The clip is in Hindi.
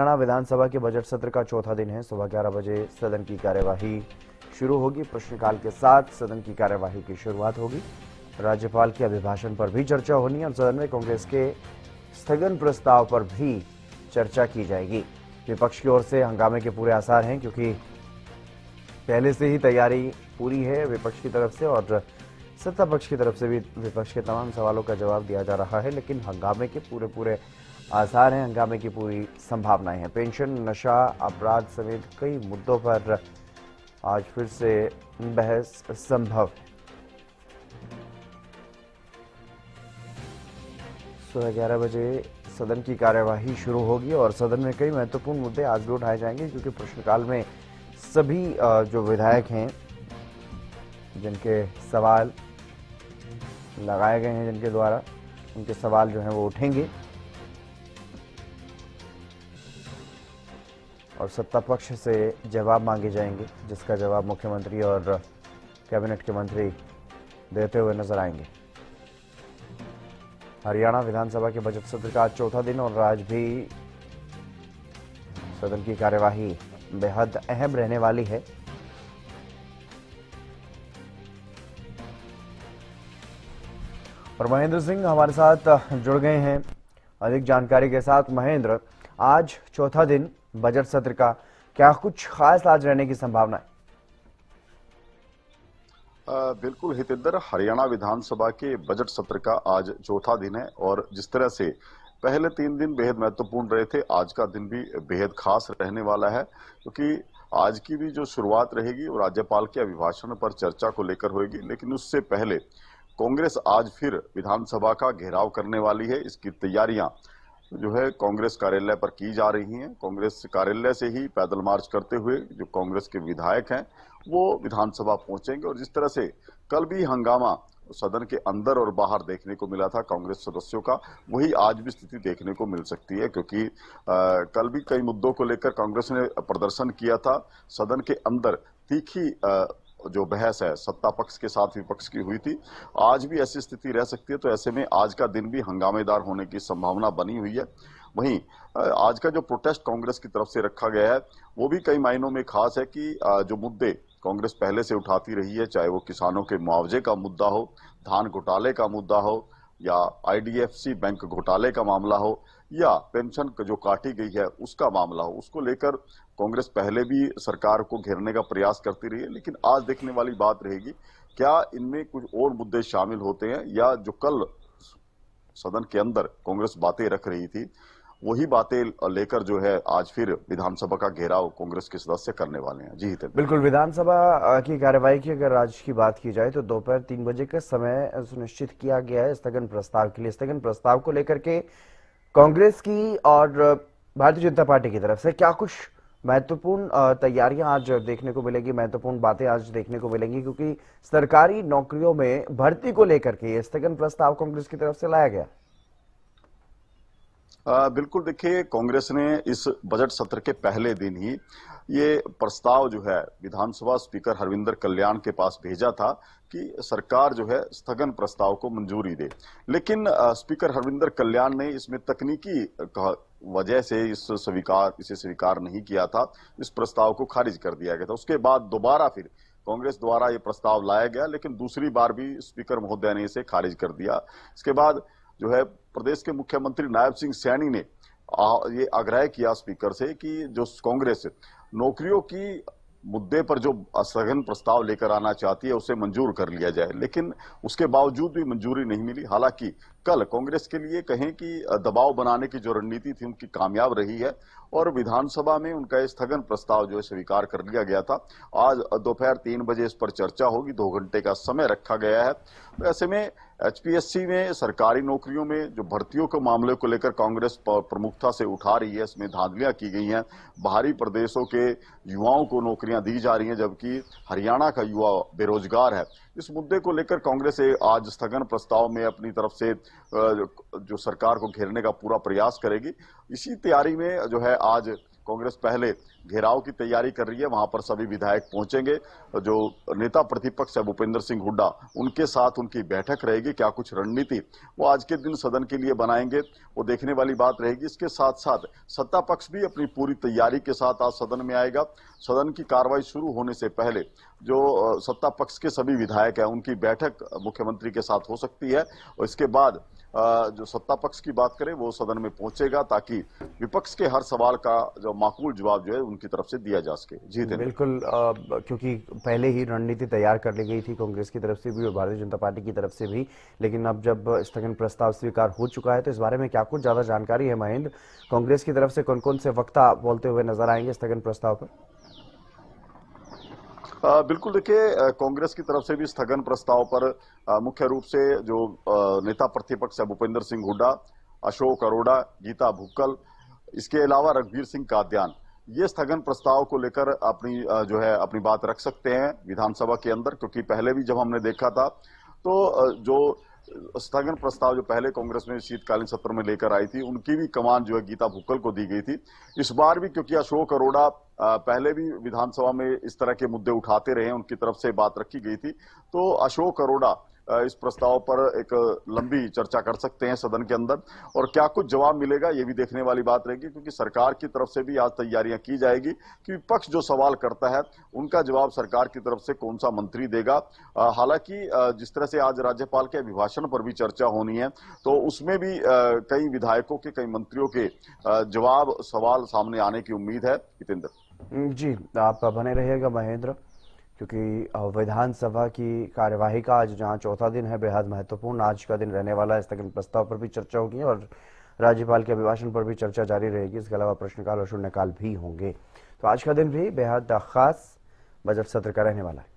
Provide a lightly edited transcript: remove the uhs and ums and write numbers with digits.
हरियाणा विधानसभा के बजट सत्र का चौथा दिन है। सुबह 11 बजे सदन की कार्यवाही शुरू होगी। प्रश्नकाल के साथ सदन की कार्यवाही की शुरुआत होगी। राज्यपाल के अभिभाषण पर भी चर्चा होनी है और सदन में कांग्रेस के स्थगन प्रस्ताव पर भी चर्चा की जाएगी। विपक्ष की ओर से हंगामे के पूरे आसार हैं, क्योंकि पहले से ही तैयारी पूरी है विपक्ष की तरफ से और सत्ता पक्ष की तरफ से भी विपक्ष के तमाम सवालों का जवाब दिया जा रहा है। लेकिन हंगामे के पूरे आसार हैं, हंगामे की पूरी संभावनाएं हैं। पेंशन, नशा, अपराध समेत कई मुद्दों पर आज फिर से बहस संभव है। सुबह 11 बजे सदन की कार्यवाही शुरू होगी और सदन में कई महत्वपूर्ण मुद्दे आज भी उठाए जाएंगे, क्योंकि प्रश्नकाल में सभी जो विधायक हैं जिनके सवाल लगाए गए हैं, जिनके द्वारा उनके सवाल जो हैं वो उठेंगे और सत्ता पक्ष से जवाब मांगे जाएंगे, जिसका जवाब मुख्यमंत्री और कैबिनेट के मंत्री देते हुए नजर आएंगे। हरियाणा विधानसभा के बजट सत्र का आज चौथा दिन और आज भी सदन की कार्यवाही बेहद अहम रहने वाली है। और महेंद्र सिंह हमारे साथ जुड़ गए हैं अधिक जानकारी के साथ। महेंद्र, आज चौथा दिन बजट सत्र का, क्या कुछ खास आज रहने की संभावना है? बिल्कुल हितेंद्र, हरियाणा विधानसभा के बजट सत्र का आज चौथा दिन है और जिस तरह से पहले 3 दिन बेहद महत्वपूर्ण रहे थे, आज का दिन भी बेहद खास रहने वाला है, क्योंकि आज की भी जो शुरुआत रहेगी वो राज्यपाल के अभिभाषण पर चर्चा को लेकर होगी। लेकिन उससे पहले कांग्रेस आज फिर विधानसभा का घेराव करने वाली है। इसकी तैयारियां जो है कांग्रेस कार्यालय पर की जा रही हैं। कांग्रेस कार्यालय से ही पैदल मार्च करते हुए जो कांग्रेस के विधायक हैं वो विधानसभा पहुंचेंगे। और जिस तरह से कल भी हंगामा सदन के अंदर और बाहर देखने को मिला था कांग्रेस सदस्यों का, वही आज भी स्थिति देखने को मिल सकती है, क्योंकि कल भी कई मुद्दों को लेकर कांग्रेस ने प्रदर्शन किया था। सदन के अंदर तीखी जो बहस है सत्ता पक्ष के साथ विपक्ष की हुई थी। आज भी ऐसी स्थिति रह सकती है, तो ऐसे में आज का दिन भी हंगामेदार होने की संभावना बनी हुई है। वहीं आज का जो प्रोटेस्ट कांग्रेस की तरफ से रखा गया है वो भी कई मायनों में खास है कि जो मुद्दे कांग्रेस पहले से उठाती रही है, चाहे वो किसानों के मुआवजे का मुद्दा हो, धान घोटाले का मुद्दा हो, या आईडीएफसी बैंक घोटाले का मामला हो, या पेंशन जो काटी गई है उसका मामला हो, उसको लेकर कांग्रेस पहले भी सरकार को घेरने का प्रयास करती रही है। लेकिन आज देखने वाली बात रहेगी, क्या इनमें कुछ और मुद्दे शामिल होते हैं, या जो कल सदन के अंदर कांग्रेस बातें रख रही थी वही बातें लेकर जो है आज फिर विधानसभा का घेराव कांग्रेस के सदस्य करने वाले हैं। जी हितेंद्र, बिल्कुल। विधानसभा की कार्यवाही की अगर आज की बात की जाए तो दोपहर 3 बजे का समय सुनिश्चित किया गया है स्थगन प्रस्ताव के लिए। स्थगन प्रस्ताव को लेकर के कांग्रेस की और भारतीय जनता पार्टी की तरफ से क्या कुछ महत्वपूर्ण तैयारियां आज देखने को मिलेगी, महत्वपूर्ण बातें आज देखने को मिलेंगी, क्योंकि सरकारी नौकरियों में भर्ती को लेकर के स्थगन प्रस्ताव कांग्रेस की तरफ से लाया गया। बिल्कुल, देखिए कांग्रेस ने इस बजट सत्र के पहले दिन ही ये प्रस्ताव जो है विधानसभा स्पीकर हरविंदर कल्याण के पास भेजा था कि सरकार जो है स्थगन प्रस्ताव को मंजूरी दे। लेकिन स्पीकर हरविंदर कल्याण ने इसमें तकनीकी वजह से इसे स्वीकार नहीं किया था, इस प्रस्ताव को खारिज कर दिया गया था। उसके बाद दोबारा फिर कांग्रेस द्वारा ये प्रस्ताव लाया गया, लेकिन दूसरी बार भी स्पीकर महोदय ने इसे खारिज कर दिया। इसके बाद जो है प्रदेश के मुख्यमंत्री नायब सिंह सैनी ने ये आग्रह किया स्पीकर से कि जो कांग्रेस नौकरियों की मुद्दे पर जो स्थगन प्रस्ताव लेकर आना चाहती है उसे मंजूर कर लिया जाए, लेकिन उसके बावजूद भी मंजूरी नहीं मिली। हालांकि कल कांग्रेस के लिए कहें कि दबाव बनाने की जो रणनीति थी उनकी कामयाब रही है और विधानसभा में उनका स्थगन प्रस्ताव जो है स्वीकार कर लिया गया था। आज दोपहर 3 बजे इस पर चर्चा होगी, 2 घंटे का समय रखा गया है। तो ऐसे में एचपीएससी में सरकारी नौकरियों में जो भर्तियों के मामले को लेकर कांग्रेस प्रमुखता से उठा रही है, इसमें धांधलियां की गई हैं। बाहरी प्रदेशों के युवाओं को नौकरियां दी जा रही हैं, जबकि हरियाणा का युवा बेरोजगार है। इस मुद्दे को लेकर कांग्रेस आज स्थगन प्रस्ताव में अपनी तरफ से जो सरकार को घेरने का पूरा प्रयास करेगी। इसी तैयारी में जो है आज कांग्रेस पहले घेराव की तैयारी कर रही है, वहां पर सभी विधायक पहुंचेंगे। जो नेता प्रतिपक्ष है भूपेंद्र सिंह हुड्डा, उनके साथ उनकी बैठक रहेगी। क्या कुछ रणनीति वो आज के दिन सदन के लिए बनाएंगे, वो देखने वाली बात रहेगी। इसके साथ साथ सत्ता पक्ष भी अपनी पूरी तैयारी के साथ आज सदन में आएगा। सदन की कार्रवाई शुरू होने से पहले जो सत्ता पक्ष के सभी विधायक हैं, उनकी बैठक मुख्यमंत्री के साथ हो सकती है और इसके बाद जो सत्ता पक्ष की बात करें वो सदन में पहुंचेगा, ताकि विपक्ष के हर सवाल का जो माकूल जवाब जो है उनकी तरफ से दिया जा सके। जी बिल्कुल, क्योंकि पहले ही रणनीति तैयार कर ली गई थी कांग्रेस की तरफ से भी और भारतीय जनता पार्टी की तरफ से भी, लेकिन अब जब स्थगन प्रस्ताव स्वीकार हो चुका है तो इस बारे में क्या कुछ ज्यादा जानकारी है महेंद्र? कांग्रेस की तरफ से कौन कौन से वक्ता बोलते हुए नजर आएंगे स्थगन प्रस्ताव पर? बिल्कुल, देखिए, कांग्रेस की तरफ से भी स्थगन प्रस्ताव पर मुख्य रूप से जो नेता प्रतिपक्ष है भूपेंद्र सिंह हुड्डा, अशोक अरोड़ा, गीता भुक्कल, इसके अलावा रघुवीर सिंह कादियान, ये स्थगन प्रस्ताव को लेकर अपनी जो है अपनी बात रख सकते हैं विधानसभा के अंदर। क्योंकि पहले भी जब हमने देखा था तो जो स्थगन प्रस्ताव जो पहले कांग्रेस में शीतकालीन सत्र में लेकर आई थी, उनकी भी कमान जो है गीता भुक्कल को दी गई थी। इस बार भी क्योंकि अशोक अरोड़ा पहले भी विधानसभा में इस तरह के मुद्दे उठाते रहे, उनकी तरफ से बात रखी गई थी, तो अशोक अरोड़ा इस प्रस्ताव पर एक लंबी चर्चा कर सकते हैं सदन के अंदर। और क्या कुछ जवाब मिलेगा ये भी देखने वाली बात रहेगी, क्योंकि सरकार की तरफ से भी आज तैयारियां की जाएगी कि विपक्ष जो सवाल करता है उनका जवाब सरकार की तरफ से कौन सा मंत्री देगा। हालांकि जिस तरह से आज राज्यपाल के अभिभाषण पर भी चर्चा होनी है, तो उसमें भी कई विधायकों के, कई मंत्रियों के जवाब, सवाल सामने आने की उम्मीद है। हितेंद्र जी, आप बने रहिएगा महेंद्र, क्योंकि विधानसभा की कार्यवाही का आज जहां चौथा दिन है, बेहद महत्वपूर्ण आज का दिन रहने वाला है। स्थगन प्रस्ताव पर भी चर्चा होगी और राज्यपाल के अभिभाषण पर भी चर्चा जारी रहेगी। इसके अलावा प्रश्नकाल और शून्यकाल भी होंगे। तो आज का दिन भी बेहद खास बजट सत्र का रहने वाला है।